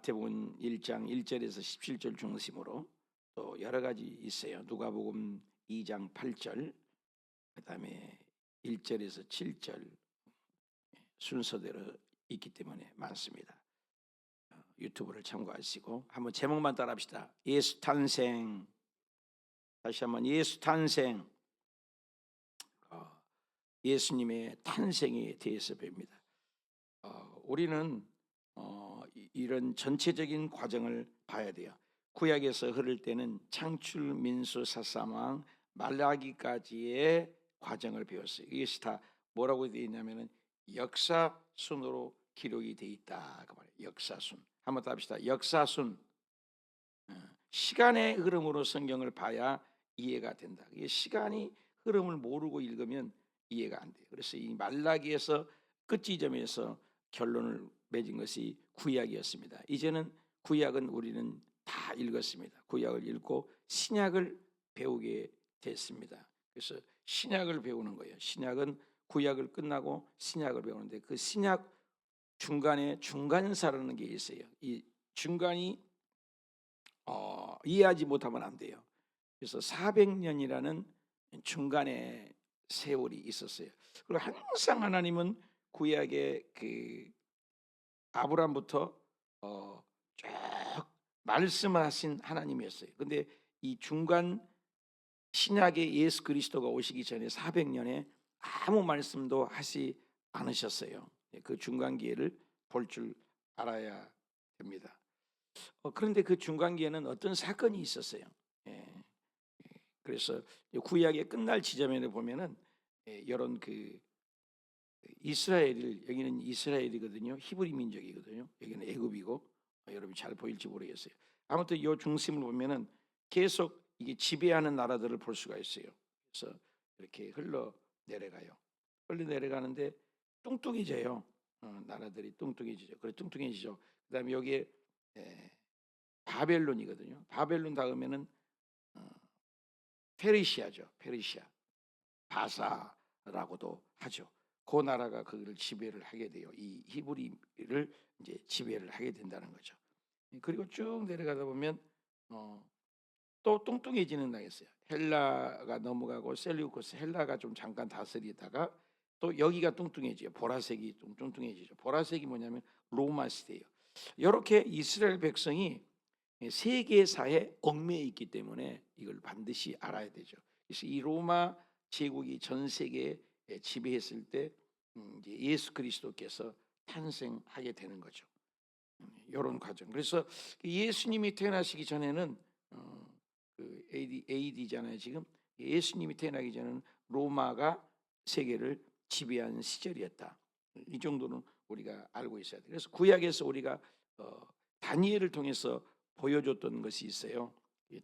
마태복음 1장 1절에서 17절 중심으로 또 여러 가지 있어요. 누가복음 2장 8절, 그다음에 1절에서 7절 순서대로 있기 때문에 많습니다. 유튜브를 참고하시고 한번 제목만 따라합시다. 예수 탄생. 다시 한번 예수 탄생. 예수님의 탄생에 대해서 배웁니다. 우리는 이런 전체적인 과정을 봐야 돼요. 구약에서 흐를 때는 창출, 민수, 사사왕, 말라기까지의 과정을 배웠어요. 이것이 다 뭐라고 되어 있냐면은 역사순으로 기록이 되어 있다 그 말이에요. 역사순. 한번 더 합시다. 역사순. 시간의 흐름으로 성경을 봐야 이해가 된다. 이게 시간이 흐름을 모르고 읽으면 이해가 안 돼요. 그래서 이 말라기에서 끝 지점에서 결론을 맺은 것이 구약이었습니다. 이제는 구약은 우리는 다 읽었습니다. 구약을 읽고 신약을 배우게 됐습니다. 그래서 신약을 배우는 거예요. 신약은 구약을 끝나고 신약을 배우는데 그 신약 중간에 중간사라는 게 있어요. 이 중간이 이해하지 못하면 안 돼요. 그래서 400년이라는 중간에 세월이 있었어요. 그리고 항상 하나님은 구약의 그 아브라함부터 쭉 말씀하신 하나님이었어요. 근데 이 중간 신약의 예수 그리스도가 오시기 전에 400년에 아무 말씀도 하지 않으셨어요. 그 중간기회를 볼 줄 알아야 됩니다. 그런데 그 중간기에는 어떤 사건이 있었어요. 그래서 구약의 끝날 지점에 보면은 이런 그 이스라엘을, 여기는 이스라엘이거든요. 히브리 민족이거든요. 여기는 애굽이고, 여러분이 잘 보일지 모르겠어요. 아무튼 이 중심을 보면은 계속 이게 지배하는 나라들을 볼 수가 있어요. 그래서 이렇게 흘러 내려가요. 흘러 내려가는데 뚱뚱해져요. 나라들이 뚱뚱해지죠. 그래 뚱뚱해지죠. 그다음에 여기에 바벨론이거든요. 바벨론 다음에는 페르시아죠. 페르시아, 바사라고도 하죠. 그 나라가 그를 지배를 하게 돼요. 이 히브리를 이제 지배를 하게 된다는 거죠. 그리고 쭉 내려가다 보면 또 뚱뚱해지는 나라였어요. 헬라가 넘어가고 셀리우코스 헬라가 좀 잠깐 다스리다가 또 여기가 뚱뚱해져요. 보라색이 좀 뚱뚱해지죠. 보라색이 뭐냐면 로마 시대예요. 이렇게 이스라엘 백성이 세계사에 얽매여 있기 때문에 이걸 반드시 알아야 되죠. 그래서 이 로마 제국이 전 세계에 지배했을 때 이제 예수 그리스도께서 탄생하게 되는 거죠. 이런 과정. 그래서 예수님이 태어나시기 전에는 그 AD잖아요. 지금 예수님이 태어나기 전에는 로마가 세계를 지배한 시절이었다. 이 정도는 우리가 알고 있어야 돼요. 그래서 구약에서 우리가 다니엘을 통해서 보여줬던 것이 있어요.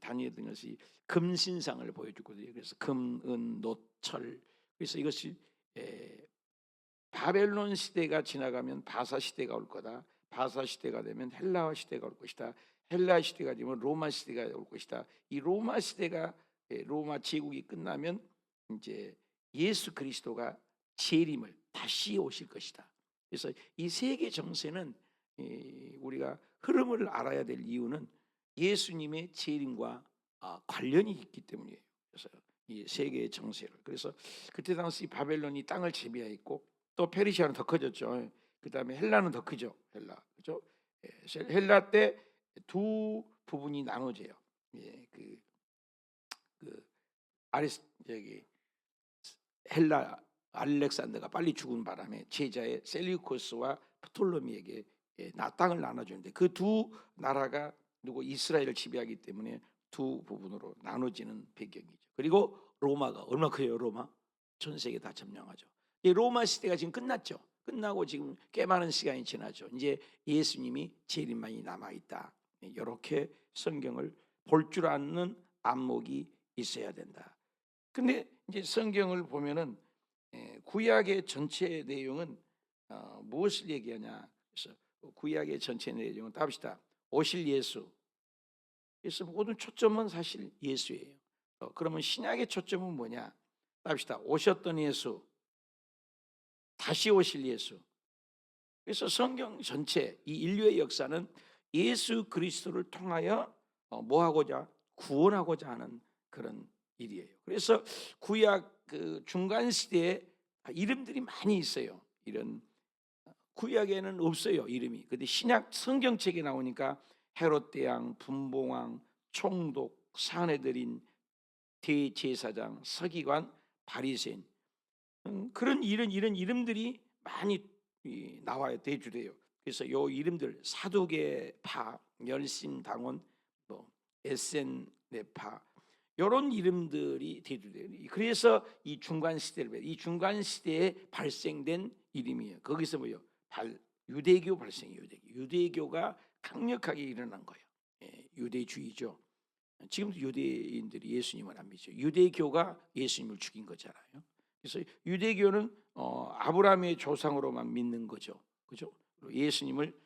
다니엘은 것이 금신상을 보여주거든요. 그래서 금, 은, 노, 철. 그래서 이것이 바벨론 시대가 지나가면 바사 시대가 올 거다. 바사 시대가 되면 헬라 시대가 올 것이다. 헬라 시대가 되면 로마 시대가 올 것이다. 이 로마 시대가 로마 제국이 끝나면 이제 예수 그리스도가 재림을 다시 오실 것이다. 그래서 이 세계 정세는 우리가 흐름을 알아야 될 이유는 예수님의 재림과 관련이 있기 때문이에요. 그래서 이 세계의 정세를. 그래서 그때 당시 바벨론이 땅을 지배했고 또 페르시아는 더 커졌죠. 그 다음에 헬라는 더 크죠. 헬라, 그죠? 헬라 때 두 부분이 나눠져요. 그 저기 헬라 알렉산더가 빨리 죽은 바람에 제자의 셀리우코스와 프톨로미에게 땅을 나눠주는데 그 두 나라가 누구 이스라엘을 지배하기 때문에 두 부분으로 나눠지는 배경이죠. 그리고 로마가 얼마나 커요? 로마 전 세계 다 점령하죠. 이 로마 시대가 지금 끝났죠. 끝나고 지금 꽤 많은 시간이 지나죠. 이제 예수님이 재림만이 남아 있다. 이렇게 성경을 볼 줄 아는 안목이 있어야 된다. 근데 이제 성경을 보면은 구약의 전체 내용은 무엇을 얘기하냐? 그래서 구약의 전체 내용은 답시다. 오실 예수. 그래서 모든 초점은 사실 예수예요. 그러면 신약의 초점은 뭐냐? 답시다. 오셨던 예수, 다시 오실 예수. 그래서 성경 전체 이 인류의 역사는 예수 그리스도를 통하여 뭐 하고자 구원하고자 하는 그런 일이에요. 그래서 구약 그 중간 시대에 이름들이 많이 있어요. 이런 구약에는 없어요, 이름이. 근데 신약 성경책에 나오니까 헤롯 대왕, 분봉왕, 총독, 사내들인, 대제사장, 서기관, 바리새인, 그런 이런 이름들이 많이 나와요, 대주돼요. 그래서 요 이름들 사두개파, 열심당원, 뭐 에센네파, 이런 이름들이 대주돼요. 그래서 이 중간 시대에 발생된 이름이에요. 거기서 뭐요? 유대교 발생이에요. 유대교가 강력하게 일어난 거예요. 유대주의죠. 지금도 유대인들이 예수님을 안 믿죠. 유대교가 예수님을 죽인 거잖아요. 그래서 유대교는 아브라함의 조상으로만 믿는 거죠. 그죠? 예수님을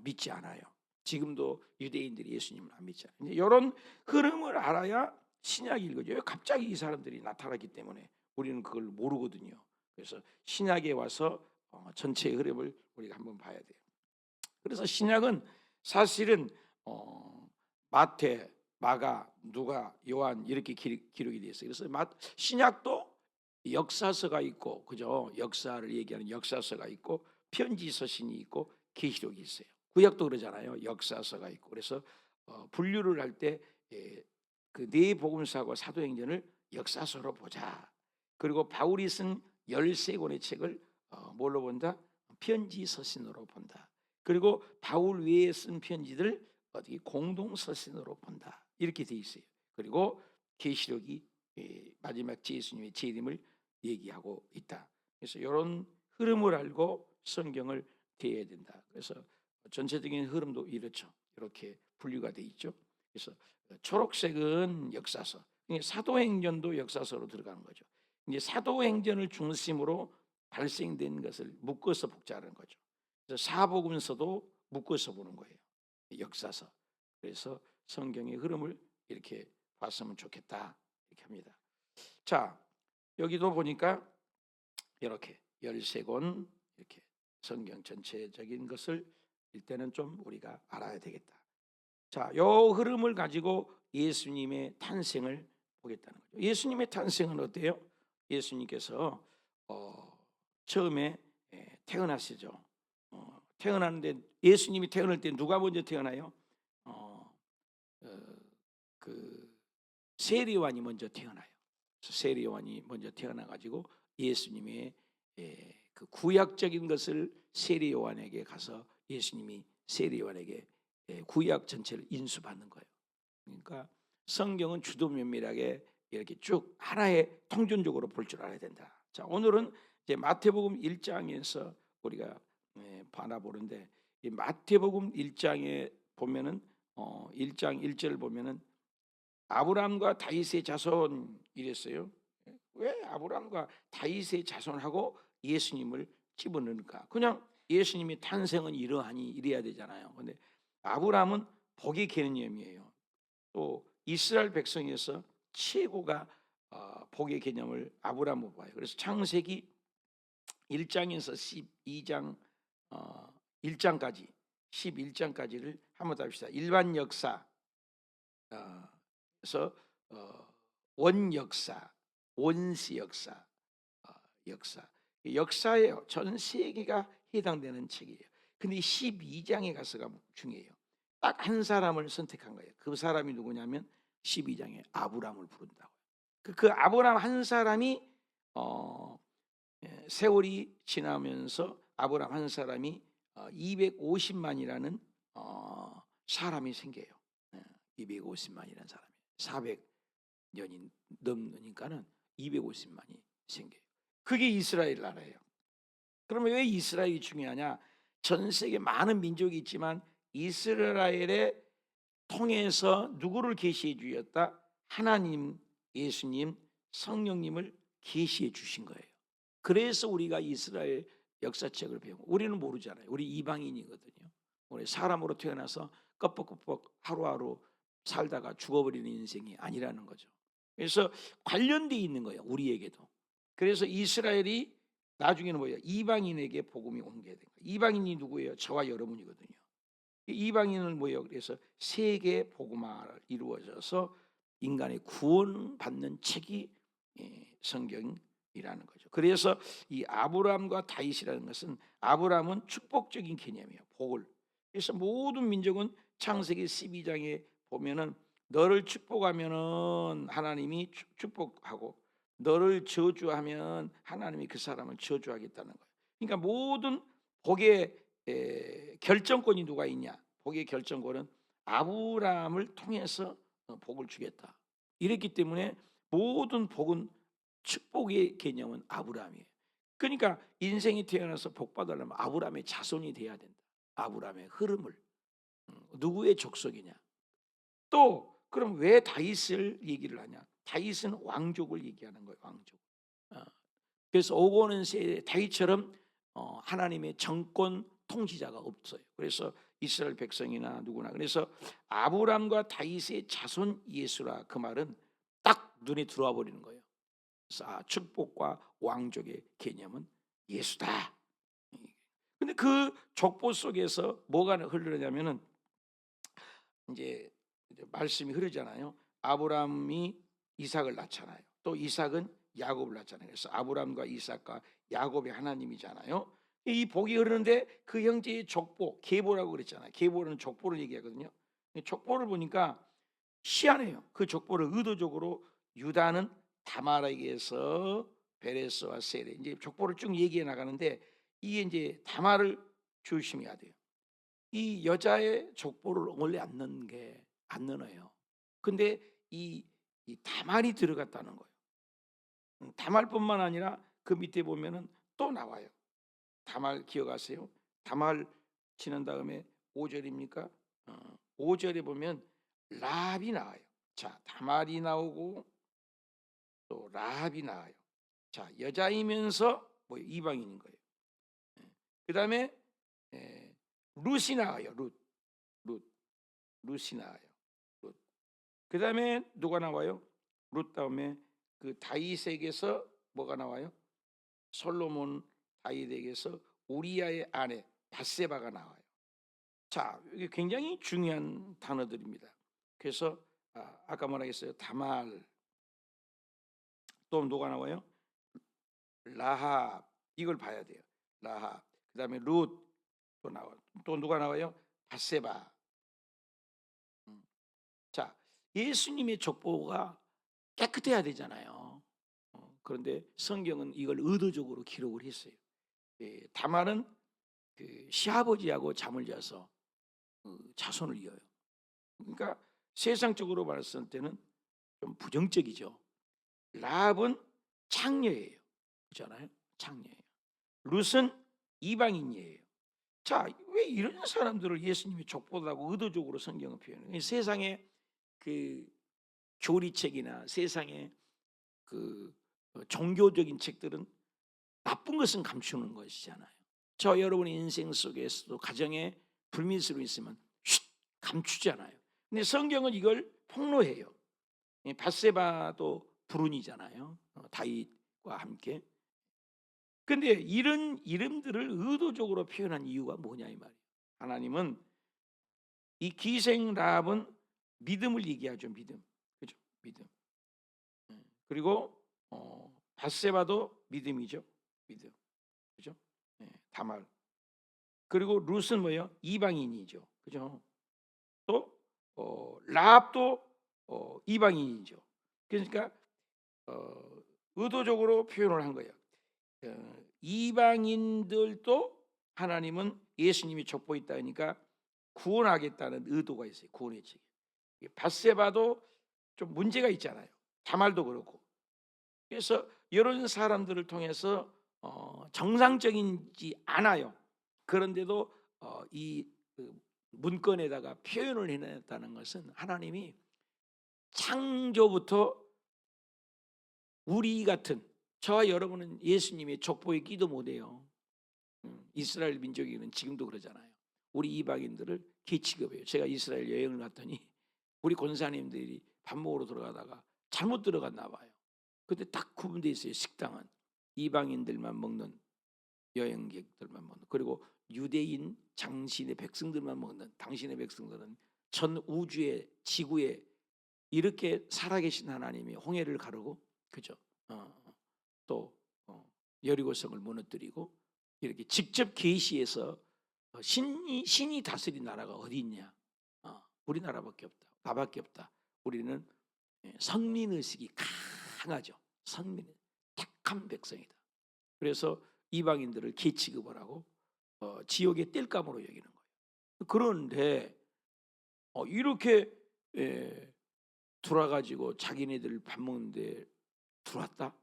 믿지 않아요. 지금도 유대인들이 예수님을 안 믿잖아요. 이런 흐름을 알아야 신약이 읽어져요. 갑자기 이 사람들이 나타났기 때문에 우리는 그걸 모르거든요. 그래서 신약에 와서 전체의 흐름을 우리가 한번 봐야 돼요. 그래서 신약은 사실은 마태, 마가, 누가, 요한 이렇게 기록이 되어 있어요. 그래서 신약도 역사서가 있고, 그죠? 역사를 얘기하는 역사서가 있고, 편지 서신이 있고, 계시록이 있어요. 구약도 그러잖아요. 역사서가 있고. 그래서 분류를 할 때 그 네 복음서하고 사도행전을 역사서로 보자. 그리고 바울이 쓴 13권의 책을 뭘로 본다? 편지 서신으로 본다. 그리고 바울 외에 쓴 편지들 어떻게 공동 서신으로 본다. 이렇게 돼 있어요. 그리고 계시록이 마지막 예수님의 재림을 얘기하고 있다. 그래서 이런 흐름을 알고 성경을 대해야 된다. 그래서 전체적인 흐름도 이렇죠. 이렇게 분류가 돼 있죠. 그래서 초록색은 역사서, 사도행전도 역사서로 들어가는 거죠. 이제 사도행전을 중심으로 발생된 것을 묶어서 복자하는 거죠. 그래서 사복음서도 묶어서 보는 거예요. 역사서. 그래서 성경의 흐름을 이렇게 봤으면 좋겠다 이렇게 합니다. 자, 여기도 보니까 이렇게 13권 이렇게 성경 전체적인 것을 일단은 좀 우리가 알아야 되겠다. 자, 요 흐름을 가지고 예수님의 탄생을 보겠다는 거죠. 예수님의 탄생은 어때요? 예수님께서 처음에 태어나시죠. 태어나는데 예수님이 태어날 때 누가 먼저 태어나요? 그 세리요한이 먼저 태어나요. 세리요한이 먼저 태어나 가지고 예수님의 그 구약적인 것을 세리요한에게 가서 예수님이 세리요한에게 구약 전체를 인수받는 거예요. 그러니까 성경은 주도 면밀하게 이렇게 쭉 하나의 통전적으로 볼 줄 알아야 된다. 자, 오늘은 이제 마태복음 1장에서 우리가 바라보는데, 이 마태복음 1장에 보면은 1장 1절 보면은 아브라함과 다윗의 자손 이랬어요. 왜 아브라함과 다윗의 자손하고 예수님을 집어넣을까? 그냥 예수님이 탄생은 이러하니 이래야 되잖아요. 근데 아브라함은 복의 개념이에요. 또 이스라엘 백성에서 최고가 복의 개념을 아브라함으로 봐요. 그래서 창세기 1장에서 12장 1장까지 11장까지를 한번 답시다. 일반 역사, 그래서 원역사, 원시 역사, 역사예요. 전 세계가 해당되는 책이에요. 근데 12장에 가서가 중요해요. 딱 한 사람을 선택한 거예요. 그 사람이 누구냐면 12장에 아브라함을 부른다고요. 그 아브라함 한 사람이 세월이 지나면서 아브라함 한 사람이 250만이라는 사람이 생겨요. 250만이라는 사람이 400년이 넘으니까는 250만이 생겨요. 그게 이스라엘 나라예요. 그러면 왜 이스라엘이 중요하냐? 전 세계 많은 민족이 있지만 이스라엘에 통해서 누구를 계시해 주셨다? 하나님, 예수님, 성령님을 계시해 주신 거예요. 그래서 우리가 이스라엘 역사책을 배우고, 우리는 모르잖아요. 우리 이방인이거든요. 우리 사람으로 태어나서 껍벅껍벅 하루하루 살다가 죽어버리는 인생이 아니라는 거죠. 그래서 관련돼 있는 거예요, 우리에게도. 그래서 이스라엘이 나중에는 뭐예요? 이방인에게 복음이 옮겨야 돼요. 이방인이 누구예요? 저와 여러분이거든요. 이방인을 모여 그래서 세계 복음화를 이루어져서 인간의 구원받는 책이 성경이라는 거죠. 그래서 이 아브라함과 다윗이라는 것은 아브라함은 축복적인 개념이에요. 복을. 그래서 모든 민족은 창세기 12장에 보면은 너를 축복하면은 하나님이 축복하고 너를 저주하면 하나님이 그 사람을 저주하겠다는 거예요. 그러니까 모든 복의 결정권이 누가 있냐? 복의 결정권은 아브라함을 통해서 복을 주겠다. 이랬기 때문에 모든 복은 축복의 개념은 아브라함이에요. 그러니까 인생이 태어나서 복 받으려면 아브라함의 자손이 돼야 된다. 아브라함의 흐름을 누구의 족속이냐? 또 그럼 왜 다윗을 얘기를 하냐? 다윗은 왕족을 얘기하는 거예요. 왕족. 그래서 오고 오는 세대 다윗처럼 하나님의 정권 통치자가 없어요. 그래서 이스라엘 백성이나 누구나 그래서 아브람과 다윗의 자손 예수라 그 말은 딱 눈에 들어와 버리는 거예요. 그래서 축복과 왕족의 개념은 예수다. 근데 그 족보 속에서 뭐가 흐르냐면은 이제 말씀이 흐르잖아요. 아브람이 이삭을 낳잖아요. 또 이삭은 야곱을 낳잖아요. 그래서 아브람과 이삭과 야곱의 하나님이잖아요. 이 복이 흐르는데 그 형제의 족보, 계보라고 그랬잖아요. 계보는 족보를 얘기하거든요. 족보를 보니까 희한해요. 그 족보를 의도적으로 유다는 다말에게서 베레스와 세레 이제 족보를 쭉 얘기해 나가는데 이게 이제 다말을 조심해야 돼요. 이 여자의 족보를 원래 안 넣어요. 근데 이 다말이 들어갔다는 거예요. 다말뿐만 아니라 그 밑에 보면은 또 나와요. 다말 기억하세요? 다말 지난 다음에 5절입니까? 5절에 보면 라합이 나와요. 자, 다말이 나오고 또 라합이 나와요. 자, 여자이면서 뭐 이방인인 거예요. 그다음에 룻이 나와요. 룻이 나와요. 룻. 그다음에 누가 나와요? 룻 다음에 그 다윗에게서 뭐가 나와요? 솔로몬 다윗에게서 우리아의 아내 밧세바가 나와요. 자, 이게 굉장히 중요한 단어들입니다. 그래서 아까 뭐라 했어요? 다말. 또 누가 나와요? 라합. 이걸 봐야 돼요. 라합. 그다음에 룻 또 나와. 또 누가 나와요? 밧세바. 자, 예수님의 족보가 깨끗해야 되잖아요. 그런데 성경은 이걸 의도적으로 기록을 했어요. 다말은 그 시아버지하고 잠을 자서 자손을 이어요. 그러니까 세상적으로 봤을 때는 좀 부정적이죠. 라합은 창녀예요. 그렇잖아요. 창녀예요. 룻은 이방인이에요. 자, 왜 이런 사람들을 예수님이 족보라고 의도적으로 성경을 표현해요? 세상에 그 교리책이나 세상에 그 종교적인 책들은 나쁜 것은 감추는 것이잖아요. 저 여러분의 인생 속에서도 가정에 불미스러움이 있으면 감추잖아요. 근데 성경은 이걸 폭로해요. 밧세바도 불운이잖아요. 다윗과 함께. 근데 이런 이름들을 의도적으로 표현한 이유가 뭐냐 이 말이에요. 하나님은 이 기생 라합은 믿음을 얘기하죠. 믿음. 그죠? 믿음. 그리고 밧세바도 믿음이죠. 믿음. 그죠? 다말. 그리고 룻은 뭐예요? 이방인이죠. 그죠? 또 라합도 이방인이죠. 그러니까 의도적으로 표현을 한 거예요. 이방인들도 하나님은 예수님이 족보있다 하니까 구원하겠다는 의도가 있어요. 구원의 책. 밧세바도 좀 문제가 있잖아요. 다말도 그렇고. 그래서 이런 사람들을 통해서 정상적이지 않아요. 그런데도 이 문건에다가 표현을 해냈다는 것은 하나님이 창조부터 우리 같은 저와 여러분은 예수님의 족보에 끼도 못해요. 이스라엘 민족에는 지금도 그러잖아요. 우리 이방인들을 개취급해요. 제가 이스라엘 여행을 갔더니 우리 권사님들이 밥 먹으러 들어가다가 잘못 들어갔나 봐요. 근데 딱 구분되어 있어요. 식당은 이방인들만 먹는, 여행객들만 먹는, 그리고 유대인 장신의 백성들만 먹는, 당신의 백성들은 전 우주의 지구에 이렇게 살아계신 하나님이 홍해를 가르고, 그죠? 또 여리고성을 무너뜨리고 이렇게 직접 계시해서 신이 다스린 나라가 어디 있냐? 우리나라밖에 없다. 나밖에 없다. 우리는 선민의식이 강하죠. 선민, 택한 백성이다. 그래서 이방인들을 계취급을 하고 지옥의 땔감으로 여기는 거예요. 그런데 이렇게 들어와가지고 자기네들 밥 먹는데 들어왔다?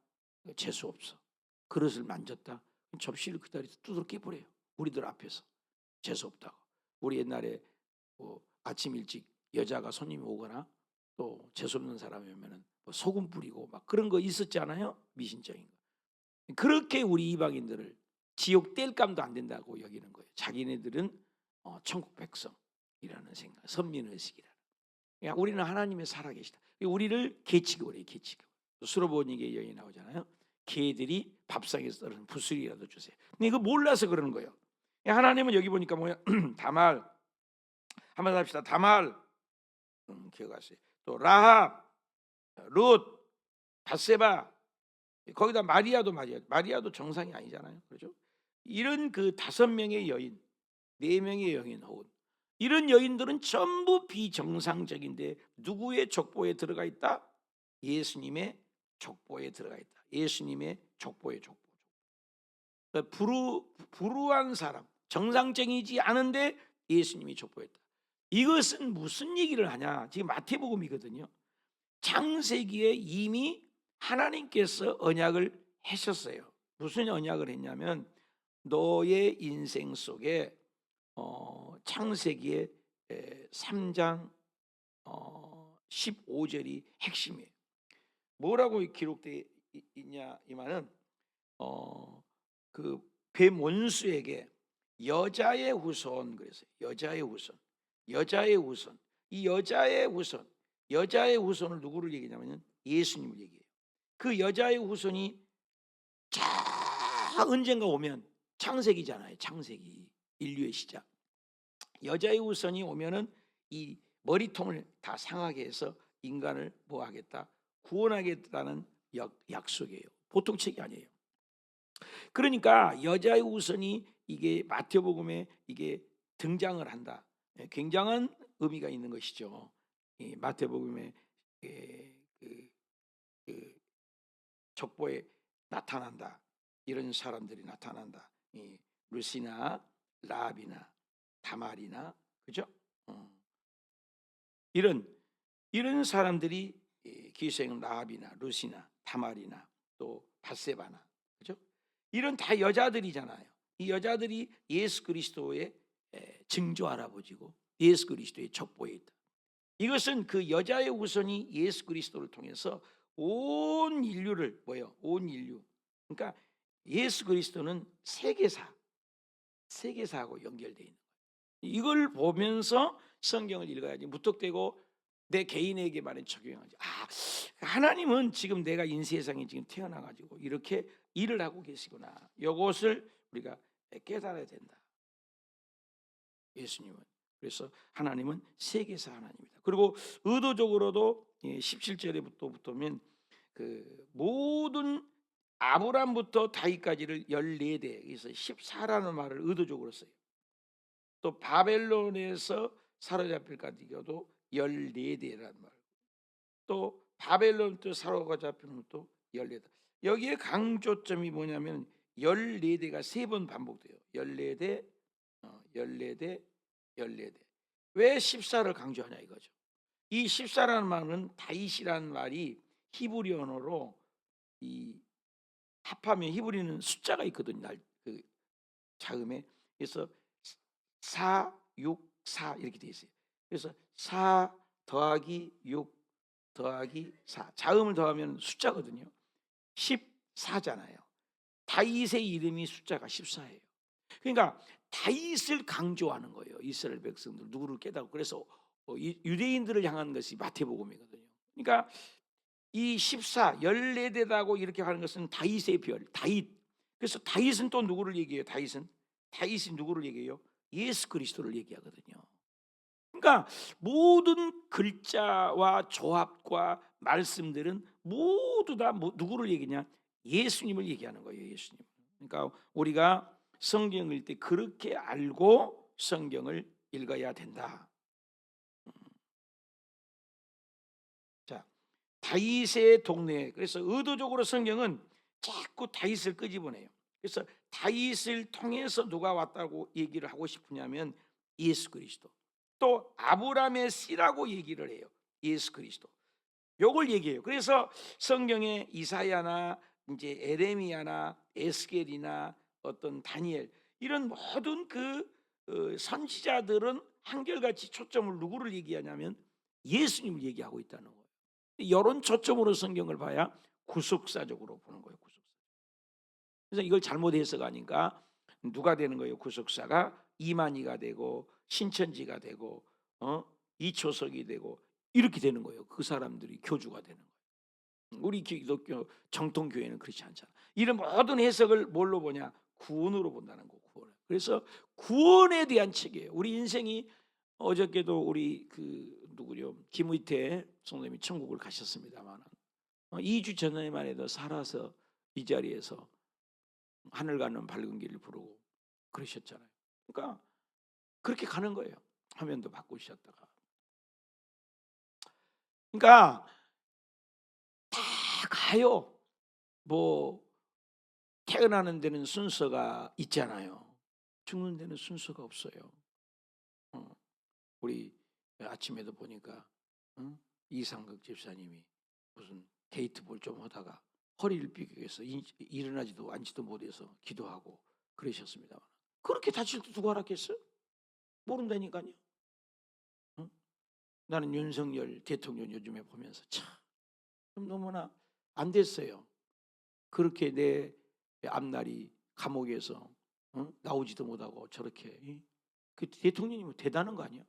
재수 없어. 그릇을 만졌다? 접시를 그 자리에서 두드러 깨버려요. 우리들 앞에서. 재수 없다고. 우리 옛날에 아침 일찍 여자가 손님이 오거나 또 재수 없는 사람이 오면은 소금 뿌리고 막 그런 거 있었지 않아요? 미신적인 거. 그렇게 우리 이방인들을 지옥 뗄감도 안 된다고 여기는 거예요. 자기네들은 천국 백성이라는 생각, 선민의식이라는. 그러니까 우리는 하나님의 살아계시다. 우리를 계치급을 해요. 계치급. 수로보니게 여인이 나오잖아요. 개들이 밥상에서 떨어진 부스리라도 주세요. 근데 이거 몰라서 그러는 거예요. 하나님은 여기 보니까 뭐야? 다말, 한번 합시다. 다말, 기억하세요. 또 라합, 룻, 밧세바, 거기다 마리아도 정상이 아니잖아요. 그렇죠? 이런 그 5명의 여인, 4명의 여인, 혹은 이런 여인들은 전부 비정상적인데 누구의 족보에 들어가 있다? 예수님의 족보에 들어가 있다. 예수님의 족보의 족보. 불우한 사람, 정상적이지 않은데 예수님이 족보했다. 이것은 무슨 얘기를 하냐? 지금 마태복음이거든요. 창세기에 이미 하나님께서 언약을 하셨어요. 무슨 언약을 했냐면 너의 인생 속에 창세기의 3장 15절이 핵심이에요. 뭐라고 기록되어 있냐 이 말은 그 뱀 원수에게 여자의 후손, 그랬어요. 여자의 후손. 이 여자의 후손을 누구를 얘기냐면 예수님을 얘기해요. 그 여자의 후손이 언젠가 오면 창세기잖아요. 창세기, 인류의 시작. 여자의 후손이 오면은 이 머리통을 다 상하게 해서 인간을 뭐 하겠다? 구원하겠다는 약속이에요. 보통 책이 아니에요. 그러니까 여자의 후손이 이게 마태복음에 이게 등장을 한다. 굉장한 의미가 있는 것이죠. 마태복음에 그 족보에 나타난다. 이런 사람들이 나타난다. 루시나, 라합이나, 다말이나, 그죠? 이런 사람들이 기생 라합이나, 루시나, 다말이나, 또 밧세바나, 그죠? 이런 다 여자들이잖아요. 이 여자들이 예수 그리스도의 증조 할아버지고 예수 그리스도의 족보에 있다. 이것은 그 여자의 후손이 예수 그리스도를 통해서 온 인류를 온 인류. 그러니까 예수 그리스도는 세계사하고 연결되어 있는 거예요. 이걸 보면서 성경을 읽어야지 무턱대고 내 개인에게만 적용하지. 하나님은 지금 내가 인세상에 지금 태어나가지고 이렇게 일을 하고 계시구나. 이것을 우리가 깨달아야 된다. 예수님은. 그래서 하나님은 세계사 하나님이다. 그리고 의도적으로도 17절에부터면 그 모든 아브람부터 다윗까지를 14대, 그래서 14라는 말을 의도적으로 써요. 또 바벨론에서 사로잡힐까지도 14대라는 말. 또 바벨론부터 사로잡히는 또 14대. 여기에 강조점이 뭐냐면 14대가 3번 반복돼요. 14대, 14대, 14대. 왜 14를 강조하냐 이거죠. 이 14라는 말은 다윗이라는 말이 히브리 언어로 이 합하면 히브리는 숫자가 있거든요. 그 자음에. 그래서 4, 6, 4 이렇게 돼 있어요. 그래서 4 더하기 6 더하기 4 자음을 더하면 숫자거든요. 14잖아요. 다윗의 이름이 숫자가 14예요. 그러니까 다윗을 강조하는 거예요. 이스라엘 백성들 누구를 깨닫고. 그래서 유대인들을 향한 것이 마태복음이거든요. 그러니까 이 14대다고 이렇게 하는 것은 다윗의 별, 다윗. 그래서 다윗은 또 누구를 얘기해요? 다윗은 다윗이 누구를 얘기해요? 예수 그리스도를 얘기하거든요. 그러니까 모든 글자와 조합과 말씀들은 모두 다 누구를 얘기냐? 예수님을 얘기하는 거예요. 예수님. 그러니까 우리가 성경을 읽을 때 그렇게 알고 성경을 읽어야 된다. 자, 다윗의 동네. 그래서 의도적으로 성경은 자꾸 다윗을 끄집어내요. 그래서 다윗을 통해서 누가 왔다고 얘기를 하고 싶으냐면 예수 그리스도. 또 아브라함의 씨라고 얘기를 해요. 예수 그리스도. 요걸 얘기해요. 그래서 성경에 이사야나 이제 에레미야나 에스겔이나 어떤 다니엘 이런 모든 선지자들은 한결같이 초점을 누구를 얘기하냐면 예수님을 얘기하고 있다는 거예요. 이런 초점으로 성경을 봐야 구속사적으로 보는 거예요. 구속사. 그래서 이걸 잘못 해석하니까 누가 되는 거예요? 구속사가 이만희가 되고 신천지가 되고 이초석이 되고 이렇게 되는 거예요. 그 사람들이 교주가 되는 거예요. 우리 기독교 정통교회는 그렇지 않잖아. 이런 모든 해석을 뭘로 보냐? 구원으로 본다는 거. 구원. 그래서 구원에 대한 책이에요. 우리 인생이 어저께도 우리 누구요? 김의태 성도님이 천국을 가셨습니다만 2주 전에만 해도 살아서 이 자리에서 하늘 가는 밝은 길을 부르고 그러셨잖아요. 그러니까 그렇게 가는 거예요. 화면도 바꾸셨다가. 그러니까 다 가요. 뭐 태어나는 데는 순서가 있잖아요. 죽는 데는 순서가 없어요. 우리 아침에도 보니까 이상극 집사님이 무슨 데이트볼 좀 하다가 허리를 삐개서 일어나지도 앉지도 못해서 기도하고 그러셨습니다. 그렇게 다칠 때 누가 알았겠어요? 모른다니까요. 나는 윤석열 대통령 요즘에 보면서 참 너무나 안 됐어요. 그렇게 내 앞날이 감옥에서 나오지도 못하고 저렇게 그 대통령이 뭐 대단한 거 아니야?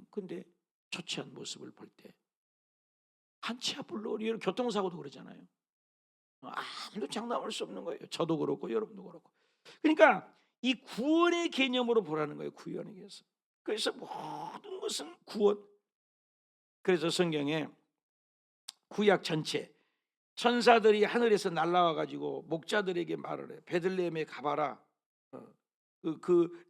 근데 초췌한 모습을 볼 때 한치 앞으로 교통사고도 그러잖아요. 아무도 장담할 수 없는 거예요. 저도 그렇고 여러분도 그렇고. 그러니까 이 구원의 개념으로 보라는 거예요. 구원의 개념. 그래서 모든 것은 구원. 그래서 성경에 구약 전체 천사들이 하늘에서 날라와 가지고 목자들에게 말을 해. 베들레헴에 가봐라.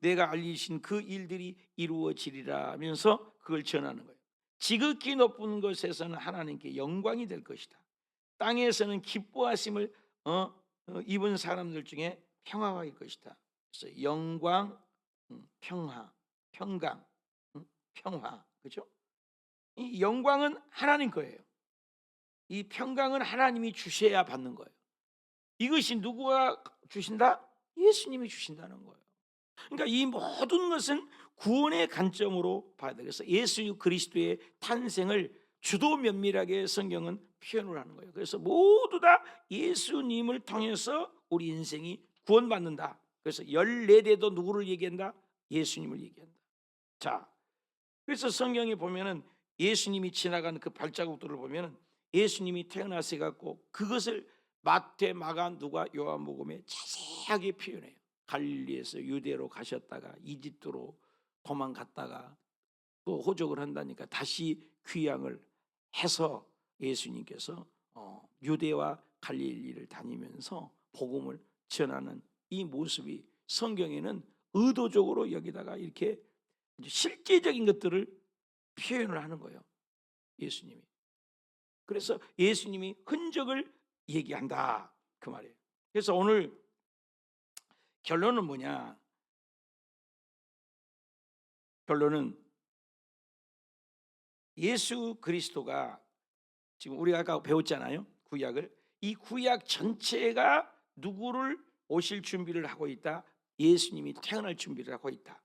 내가 알리신 그 일들이 이루어지리라 하면서 그걸 전하는 거예요. 지극히 높은 곳에서는 하나님께 영광이 될 것이다. 땅에서는 기뻐하심을 입은 사람들 중에 평화가 일 것이다. 그래서 영광, 평화, 평강, 평화, 그렇죠? 이 영광은 하나님 거예요. 이 평강은 하나님이 주셔야 받는 거예요. 이것이 누구가 주신다? 예수님이 주신다는 거예요. 그러니까 이 모든 것은 구원의 관점으로 봐야 돼요. 그래서 예수 그리스도의 탄생을 주도 면밀하게 성경은 표현을 하는 거예요. 그래서 모두 다 예수님을 통해서 우리 인생이 구원받는다. 그래서 14대도 누구를 얘기한다? 예수님을 얘기한다. 자, 그래서 성경에 보면은 예수님이 지나간 그 발자국들을 보면은 예수님이 태어나서 갖고 그것을 마태, 마가, 누가, 요한복음에 자세하게 표현해요. 갈릴리에서 유대로 가셨다가 이집트로 도망갔다가 또 호적을 한다니까 다시 귀향을 해서 예수님께서 유대와 갈릴리를 다니면서 복음을 전하는 이 모습이 성경에는 의도적으로 여기다가 이렇게 실제적인 것들을 표현을 하는 거예요. 예수님이. 그래서 예수님이 흔적을 얘기한다 그 말이에요. 그래서 오늘 결론은 뭐냐? 결론은 예수 그리스도가 지금 우리가 아까 배웠잖아요. 구약을. 이 구약 전체가 누구를 오실 준비를 하고 있다? 예수님이 태어날 준비를 하고 있다.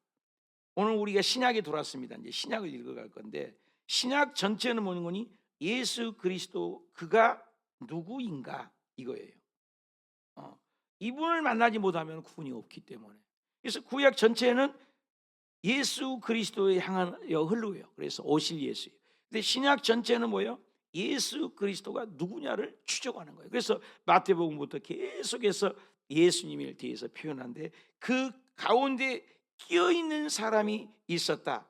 오늘 우리가 신약에 돌아왔습니다. 이제 신약을 읽어갈 건데 신약 전체는 뭐니? 예수 그리스도 그가 누구인가 이거예요. 이분을 만나지 못하면 구원이 없기 때문에. 그래서 구약 전체는 예수 그리스도에 향하여 흘러요. 그래서 오실 예수예요. 근데 신약 전체는 뭐예요? 예수 그리스도가 누구냐를 추적하는 거예요. 그래서 마태복음부터 계속해서 예수님에 대해서 표현하는데 그 가운데 끼어 있는 사람이 있었다.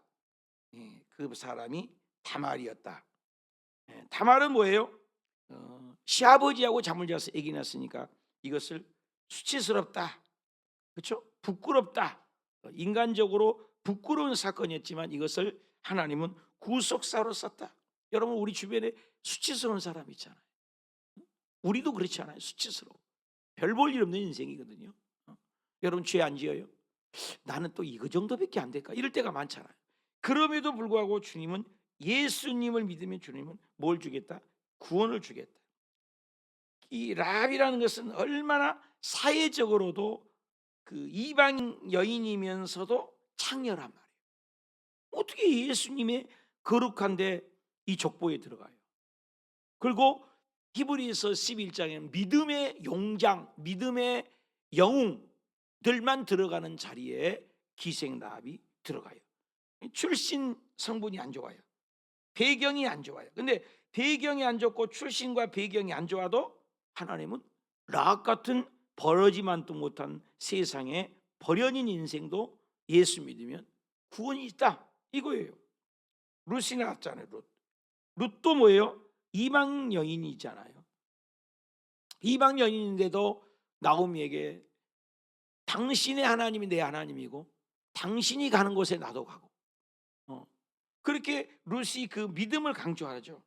그 사람이 다말이었다. 다말은 뭐예요? 시아버지하고 잠을 자서 아기 낳았으니까 이것을 수치스럽다, 그렇죠? 부끄럽다. 인간적으로 부끄러운 사건이었지만 이것을 하나님은 구속사로 썼다. 여러분, 우리 주변에 수치스러운 사람 있잖아요. 우리도 그렇지 않아요? 수치스러워. 별 볼 일 없는 인생이거든요. 여러분, 죄 안 지어요? 나는 또 이거 정도밖에 안 될까? 이럴 때가 많잖아요. 그럼에도 불구하고 주님은, 예수님을 믿으면 주님은 뭘 주겠다? 구원을 주겠다. 이 라합이라는 것은 얼마나 사회적으로도 그 이방 여인이면서도 창렬한 말이에요. 어떻게 예수님의 거룩한데 이 족보에 들어가요? 그리고 히브리서 11장에는 믿음의 용장, 믿음의 영웅들만 들어가는 자리에 기생 라합이 들어가요. 출신 성분이 안 좋아요. 배경이 안 좋아요. 근데 배경이 안 좋고 출신과 배경이 안 좋아도 하나님은 라합 같은 버러지만도 못한 세상에 버려진 인생도 예수 믿으면 구원이 있다, 이거예요. 룻이 나왔잖아요. 룻도 뭐예요? 이방 여인이잖아요. 이방 여인인데도 나오미에게 당신의 하나님이 내 하나님이고 당신이 가는 곳에 나도 가고, 그렇게 룻이 그 믿음을 강조하죠.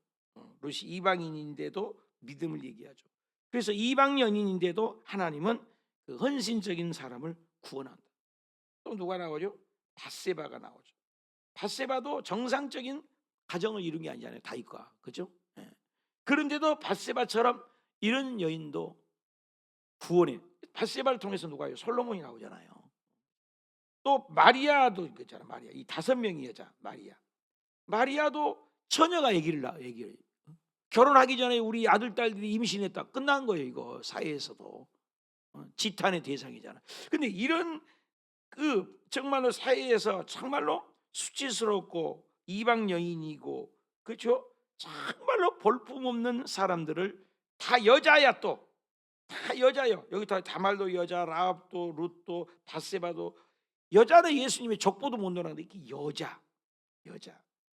룻이 이방인인데도 믿음을 얘기하죠. 그래서 이방 여인인데도 하나님은 그 헌신적인 사람을 구원한다. 또 누가 나오죠? 밧세바가 나오죠. 밧세바도 정상적인 가정을 이룬 게 아니잖아요. 다윗과, 그죠? 그런데도 밧세바처럼 이런 여인도 구원해. 밧세바를 통해서 누가요? 솔로몬이 나오잖아요. 또 마리아도 있잖아. 마리아, 이 5명의 여자 마리아도 처녀가 아기를 낳아. 결혼하기 전에 우리 아들 딸들이 임신했다, 끝난 거예요. 이거 사회에서도 지탄의 대상이잖아. 근데 이런 그 정말로 사회에서 정말로 수치스럽고 이방 여인이고, 그렇죠? 정말로 볼품없는 사람들을 다 여자야. 또 다 여자요. 여기 다 다말도 여자, 라합도, 룻도, 밧세바도 여자는 예수님의 족보도 못 놀았는데 이게 여자.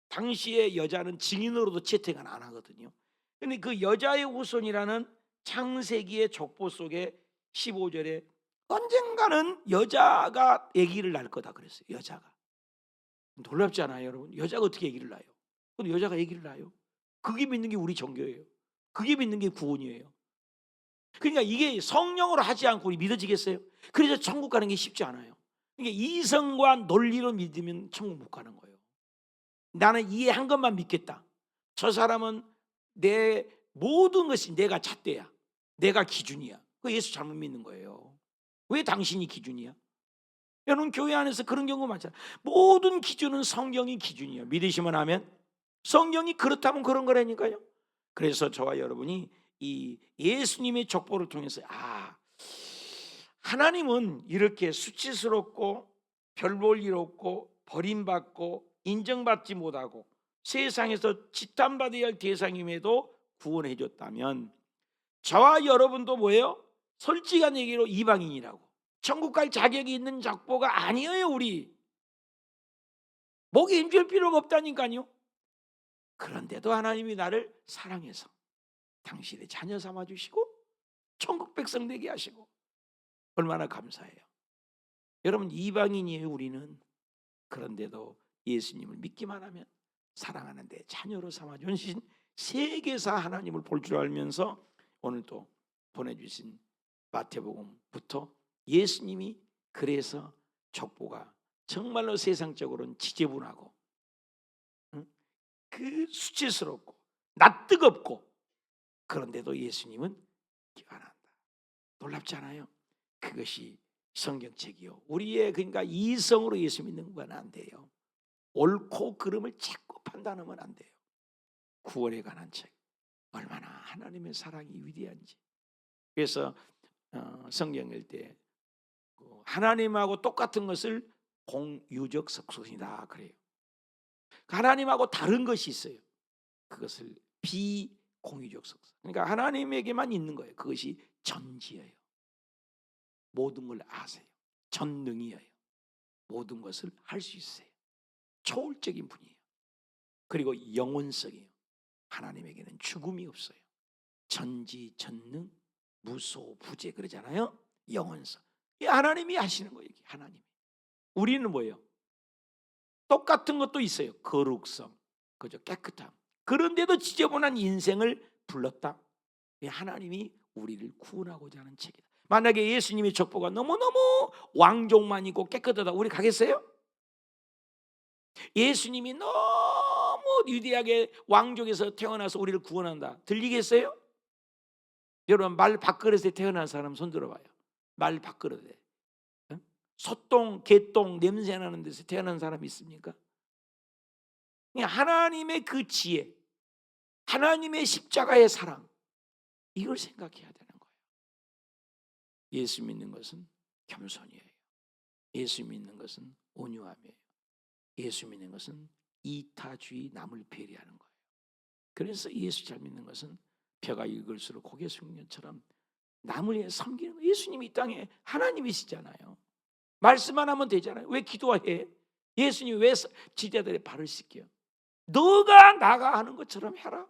당시의 여자는 증인으로도 채택은 안 하거든요. 근데 그 여자의 후손이라는 창세기의 족보 속에 15절에 언젠가는 여자가 아기를 낳을 거다 그랬어요. 여자가. 놀랍지 않아요, 여러분? 여자가 어떻게 아기를 낳아요? 근데 여자가 아기를 낳아요. 그게 믿는 게 우리 종교예요. 그게 믿는 게 구원이에요. 그러니까 이게 성령으로 하지 않고 우리 믿어지겠어요? 그래서 천국 가는 게 쉽지 않아요. 그러니까 이성과 논리로 믿으면 천국 못 가는 거예요. 나는 이해한 것만 믿겠다. 저 사람은 내 모든 것이 내가 잣대야, 내가 기준이야. 그 예수 잘못 믿는 거예요. 왜 당신이 기준이야? 여러분, 교회 안에서 그런 경우 많잖아요. 모든 기준은 성경이 기준이에요. 믿으시면 하면 성경이 그렇다면 그런 거라니까요. 그래서 저와 여러분이 이 예수님의 족보를 통해서 하나님은 이렇게 수치스럽고 별 볼 일 없고 버림받고 인정받지 못하고 세상에서 지탄받아야 할 대상임에도 구원해 줬다면, 저와 여러분도 뭐예요? 솔직한 얘기로 이방인이라고 천국 갈 자격이 있는 족보가 아니에요. 우리 목에 힘줄 필요가 없다니까요. 그런데도 하나님이 나를 사랑해서 당신의 자녀 삼아 주시고 천국 백성 되게 하시고, 얼마나 감사해요. 여러분, 이방인이에요 우리는. 그런데도 예수님을 믿기만 하면 사랑하는데 자녀로 삼아 주신 세계사 하나님을 볼 줄 알면서 오늘 또 보내주신 마태복음부터 예수님이 그래서 족보가 정말로 세상적으로는 지저분하고 그 수치스럽고 낯뜨겁고, 그런데도 예수님은 기만한다. 놀랍지 않아요? 그것이 성경책이요. 우리의 그러니까 이성으로 예수 믿는 건 안 돼요. 옳고 그름을 자꾸 판단하면 안 돼요. 구원에 관한 책, 얼마나 하나님의 사랑이 위대한지. 그래서 성경 읽을 때 하나님하고 똑같은 것을 공유적 속성이다 그래요. 하나님하고 다른 것이 있어요. 그것을 비공유적 속성. 그러니까 하나님에게만 있는 거예요. 그것이 전지예요. 모든 걸 아세요. 전능이에요. 모든 것을 할 수 있어요. 초월적인 분이에요. 그리고 영원성이에요. 하나님에게는 죽음이 없어요. 전지전능 무소부재 그러잖아요. 영원성. 이 하나님이 하시는 거예요. 하나님이. 우리는 뭐예요? 똑같은 것도 있어요. 거룩성, 그죠? 깨끗함. 그런데도 지저분한 인생을 불렀다. 하나님이 우리를 구원하고자 하는 책이다. 만약에 예수님의 족보가 너무너무 왕족만 있고 깨끗하다, 우리 가겠어요? 예수님이 너무 위대하게 왕족에서 태어나서 우리를 구원한다, 들리겠어요? 여러분, 말 밥그릇에 태어난 사람 손 들어봐요. 말 밥그릇에. 소똥, 개똥 냄새 나는 데서 태어난 사람 있습니까? 하나님의 그 지혜, 하나님의 십자가의 사랑, 이걸 생각해야 되는 거예요. 예수 믿는 것은 겸손이에요. 예수 믿는 것은 온유함이에요. 예수 믿는 것은 이타주의, 남을 배려하는 거예요. 그래서 예수 잘 믿는 것은 벼가 익을수록 고개 숙이는 것처럼 남을 위해 섬기는 거예요. 예수님이 이 땅에 하나님이시잖아요. 말씀만 하면 되잖아요. 왜 기도해? 예수님이 왜 지자들의 발을 씻겨요? 너가 나가 하는 것처럼 해라,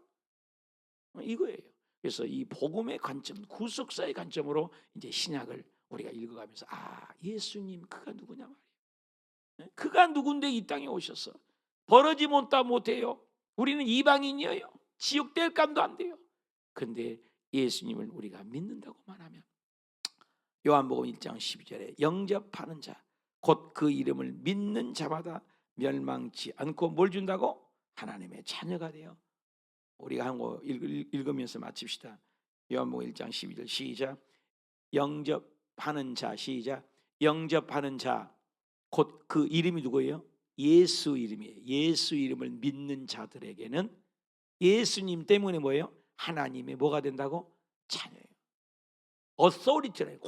이거예요. 그래서 이 복음의 관점, 구속사의 관점으로 이제 신약을 우리가 읽어가면서, 예수님 그가 누구냐 말이에요. 그가 누군데 이 땅에 오셔서 벌어지 못해요. 우리는 이방인이에요. 지옥 될 감도 안 돼요. 근데 예수님을 우리가 믿는다고만 하면, 요한복음 1장 12절에 영접하는 자, 곧 그 이름을 믿는 자마다 멸망치 않고 뭘 준다고? 하나님의 자녀가 되어. 우리가 한 거 읽으면서 마칩시다. 요한복음 1장 12절 시작. 영접하는 자, 시작. 영접하는 자, 곧 그 이름이 누구예요? 예수 이름이에요. 예수 이름을 믿는 자들에게는 예수님 때문에 뭐예요? 하나님의 뭐가 된다고? 자녀예요. 어소리티라요.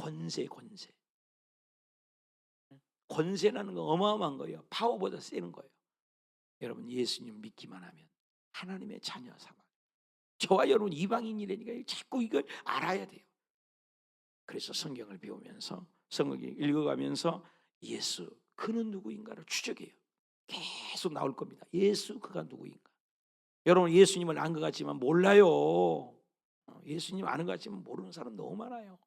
권세라는 건 어마어마한 거예요. 파워보다 세는 거예요. 여러분, 예수님 믿기만 하면 하나님의 자녀 삼아. 저와 여러분 이방인이라니까 자꾸 이걸 알아야 돼요. 그래서 성경을 배우면서, 성경을 읽어가면서 예수 그는 누구인가를 추적해요. 계속 나올 겁니다. 예수 그가 누구인가. 여러분, 예수님을 안 것 같지만 몰라요. 예수님 아는 것 같지만 모르는 사람 너무 많아요.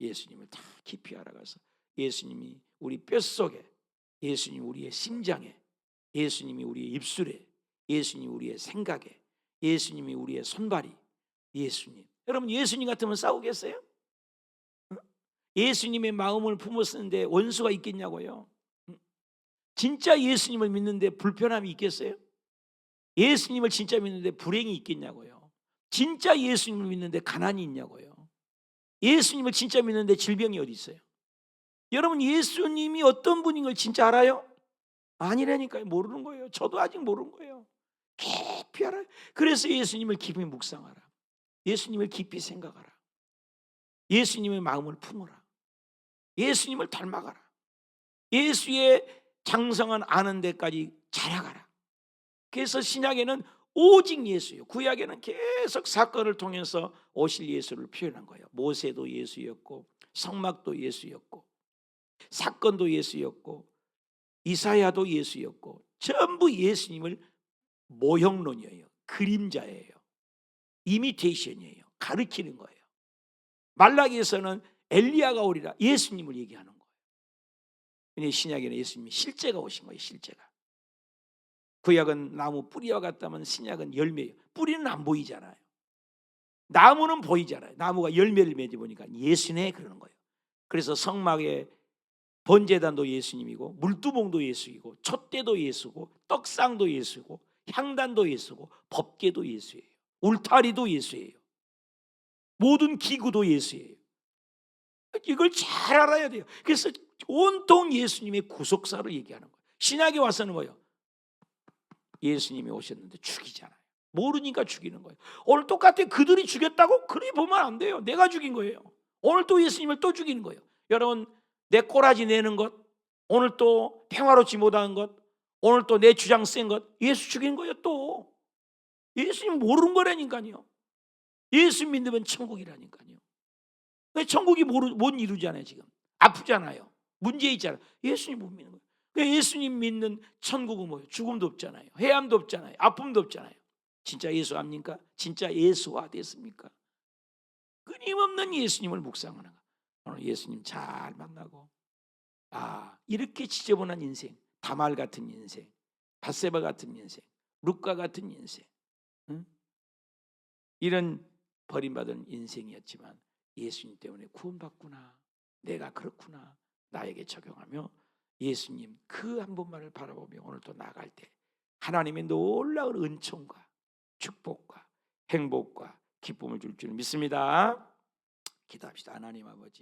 예수님을 다 깊이 알아가서 예수님이 우리 뼛속에, 예수님이 우리의 심장에, 예수님이 우리의 입술에, 예수님이 우리의 생각에, 예수님이 우리의 손발이, 예수님. 여러분, 예수님 같으면 싸우겠어요? 예수님의 마음을 품었는데 원수가 있겠냐고요? 진짜 예수님을 믿는데 불편함이 있겠어요? 예수님을 진짜 믿는데 불행이 있겠냐고요? 진짜 예수님을 믿는데 가난이 있냐고요? 예수님을 진짜 믿는데 질병이 어디 있어요? 여러분, 예수님이 어떤 분인 걸 진짜 알아요? 아니라니까요. 모르는 거예요. 저도 아직 모르는 거예요. 깊이 알아요. 그래서 예수님을 깊이 묵상하라. 예수님을 깊이 생각하라. 예수님의 마음을 품어라. 예수님을 닮아가라. 예수의 장성한 아는 데까지 자라가라. 그래서 신약에는 오직 예수예요. 구약에는 계속 사건을 통해서 오실 예수를 표현한 거예요. 모세도 예수였고, 성막도 예수였고, 사건도 예수였고, 이사야도 예수였고, 전부 예수님을 모형론이에요. 그림자예요. 이미테이션이에요. 가르치는 거예요. 말라기에서는 엘리야가 오리라, 예수님을 얘기하는 거예요. 근데 신약에는 예수님이 실제가 오신 거예요. 실제가. 구약은 나무 뿌리와 같다면 신약은 열매예요. 뿌리는 안 보이잖아요. 나무는 보이잖아요. 나무가 열매를 맺어 보니까 예수네, 그러는 거예요. 그래서 성막에 번제단도 예수님이고, 물두봉도 예수이고, 촛대도 예수고, 떡상도 예수고, 향단도 예수고, 법궤도 예수예요. 울타리도 예수예요. 모든 기구도 예수예요. 이걸 잘 알아야 돼요. 그래서 온통 예수님의 구속사를 얘기하는 거예요. 신약에 와서는 뭐예요? 예수님이 오셨는데 죽이잖아요. 모르니까 죽이는 거예요. 오늘 똑같아. 그들이 죽였다고? 그렇게 보면 안 돼요. 내가 죽인 거예요. 오늘 또 예수님을 또 죽이는 거예요. 여러분, 내 꼬라지 내는 것, 오늘 또 평화롭지 못한 것, 오늘 또 내 주장 센 것, 예수 죽인 거예요. 또 예수님 모르는 거라니까요. 예수 믿으면 천국이라니까요. 천국이 못 이루잖아요. 지금 아프잖아요. 문제 있잖아. 예수님 못 믿는 거예요. 예수님 믿는 천국은 뭐예요? 죽음도 없잖아요. 해함도 없잖아요. 아픔도 없잖아요. 진짜 예수합니까? 진짜 예수화 됐습니까? 끊임없는 예수님을 묵상하는 거. 오늘 예수님 잘 만나고 이렇게 지저분한 인생, 다말 같은 인생, 밧세바 같은 인생, 룻과 같은 인생, 응? 이런 버림받은 인생이었지만 예수님 때문에 구원받구나, 내가 그렇구나, 나에게 적용하며 예수님 그 한 분만을 바라보며 오늘 또 나갈 때 하나님의 놀라운 은총과 축복과 행복과 기쁨을 줄 줄 믿습니다. 기도합시다. 하나님 아버지,